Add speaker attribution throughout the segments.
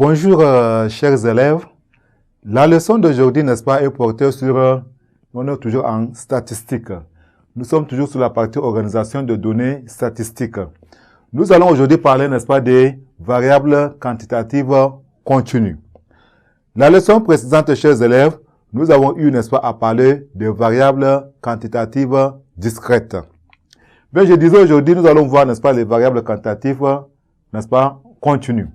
Speaker 1: Bonjour chers élèves. La leçon d'aujourd'hui, n'est-ce pas, est portée sur, on est toujours en statistique. Nous sommes toujours sur la partie organisation de données statistiques. Nous allons aujourd'hui parler, n'est-ce pas, des variables quantitatives continues. La leçon précédente, chers élèves, nous avons eu, n'est-ce pas, à parler des variables quantitatives discrètes. Mais je disais aujourd'hui, nous allons voir, n'est-ce pas, les variables quantitatives, n'est-ce pas, continues.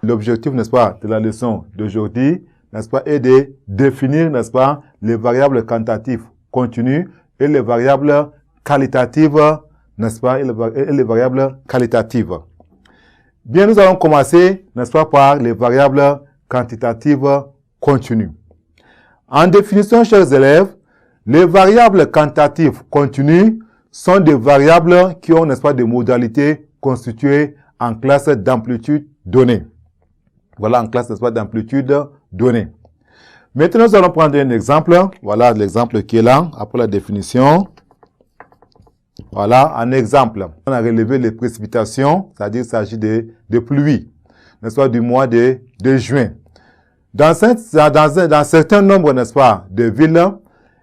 Speaker 1: L'objectif, n'est-ce pas, de la leçon d'aujourd'hui, n'est-ce pas, est de définir, n'est-ce pas, les variables quantitatives continues et les variables qualitatives, n'est-ce pas, et les variables qualitatives. Bien, nous allons commencer, n'est-ce pas, par les variables quantitatives continues. En définition, chers élèves, les variables quantitatives continues sont des variables qui ont, n'est-ce pas, des modalités constituées en classe d'amplitude donnée. Voilà, en classe, n'est-ce pas, d'amplitude donnée. Maintenant, nous allons prendre un exemple. Voilà l'exemple qui est là, après la définition. Voilà, un exemple. On a relevé les précipitations, c'est-à-dire qu'il s'agit de pluies, n'est-ce pas, du mois de juin. Dans certains nombres, n'est-ce pas, de villes,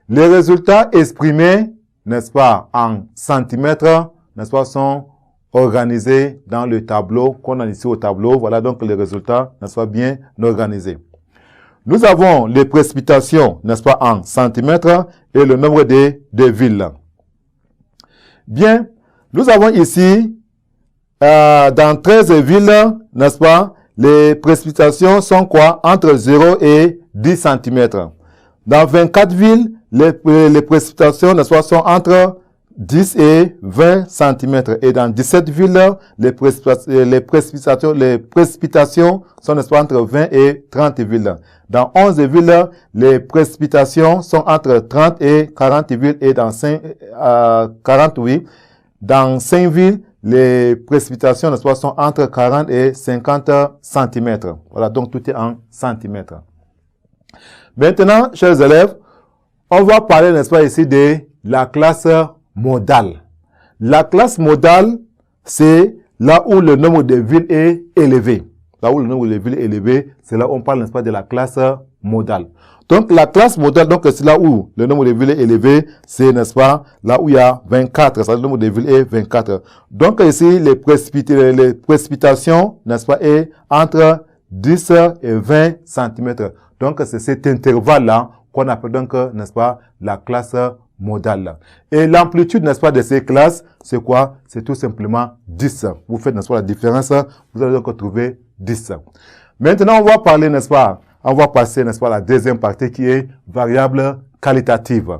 Speaker 1: les résultats exprimés, n'est-ce pas, en centimètres, n'est-ce pas, sont organisés dans le tableau qu'on a ici au tableau. Voilà donc les résultats, n'est-ce pas, bien organisés. Nous avons les précipitations, n'est-ce pas, en centimètres et le nombre de villes. Bien, nous avons ici, dans 13 villes, n'est-ce pas, les précipitations sont quoi? Entre 0 et 10 cm. Dans 24 villes, les précipitations, n'est-ce pas, sont entre 10 et 20 cm. Et dans 17 villes, les précipitations sont, n'est-ce pas, entre 20 et 30 villes. Dans 11 villes, les précipitations sont entre 30 et 40 villes et dans 48. Dans 5 villes, les précipitations, n'est-ce pas, sont entre 40 et 50 cm. Voilà, donc tout est en centimètres. Maintenant, chers élèves, on va parler, n'est-ce pas, ici de la classe modale. La classe modale, c'est là où le nombre de villes est élevé. Là où le nombre de villes est élevé, c'est là où on parle, n'est-ce pas, de la classe modale. Donc, la classe modale, donc, c'est là où le nombre de villes est élevé, c'est, n'est-ce pas, là où il y a 24, c'est-à-dire le nombre de villes est 24. Donc, ici, les précipitations, n'est-ce pas, est entre 10 et 20 cm. Donc, c'est cet intervalle-là qu'on appelle donc, n'est-ce pas, la classe modale. Et l'amplitude, n'est-ce pas, de ces classes, c'est quoi? C'est tout simplement 10. Vous faites, n'est-ce pas, la différence, vous allez donc trouver 10. Maintenant, on va parler, n'est-ce pas, on va passer, n'est-ce pas, à la deuxième partie qui est variable qualitative.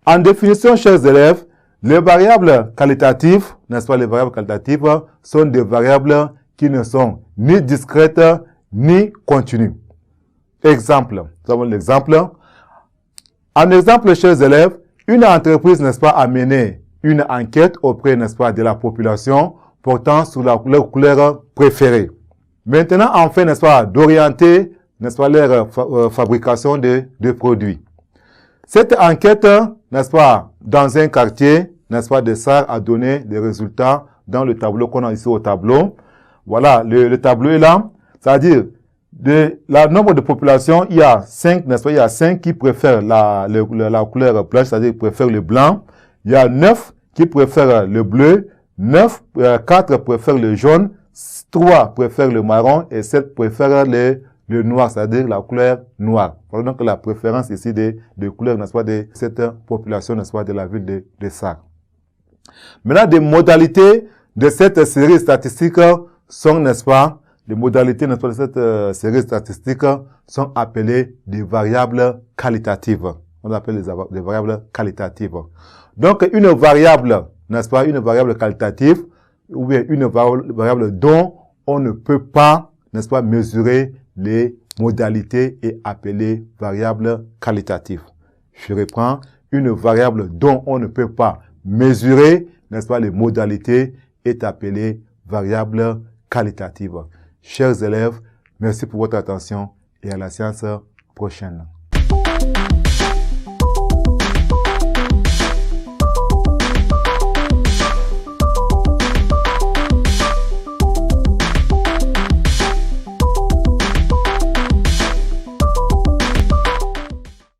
Speaker 1: En définition, chers élèves, les variables qualitatives, n'est-ce pas, les variables qualitatives sont des variables qui ne sont ni discrètes ni continues. Exemple, nous avons l'exemple. En exemple, chers élèves, une entreprise, n'est-ce pas, a mené une enquête auprès, n'est-ce pas, de la population portant sur leur couleur préférée. Maintenant, enfin, n'est-ce pas, d'orienter, n'est-ce pas, leur fabrication de produits. Cette enquête, n'est-ce pas, dans un quartier, n'est-ce pas, de SAR a donné des résultats dans le tableau qu'on a ici au tableau. Voilà, le tableau est là. C'est-à-dire, le nombre de populations, il y a 5, n'est-ce pas, il y a 5 qui préfèrent la couleur blanche, c'est-à-dire qui préfèrent le blanc. Il y a 9 qui préfèrent le bleu, 4 préfèrent le jaune, 3 préfèrent le marron et 7 préfèrent le noir, c'est-à-dire la couleur noire. Voilà donc la préférence ici des couleurs, n'est-ce pas, de cette population, n'est-ce pas, de la ville de SAR. Maintenant, des modalités de cette série statistique sont, n'est-ce pas, les modalités, n'est-ce pas, de cette série statistique sont appelées des variables qualitatives. On appelle des variables qualitatives. Donc, une variable, n'est-ce pas, une variable qualitative, ou bien une variable dont on ne peut pas, n'est-ce pas, mesurer les modalités est appelée variable qualitative. Je reprends, une variable dont on ne peut pas mesurer, n'est-ce pas, les modalités est appelée variable qualitative. Chers élèves, merci pour votre attention et à la séance prochaine.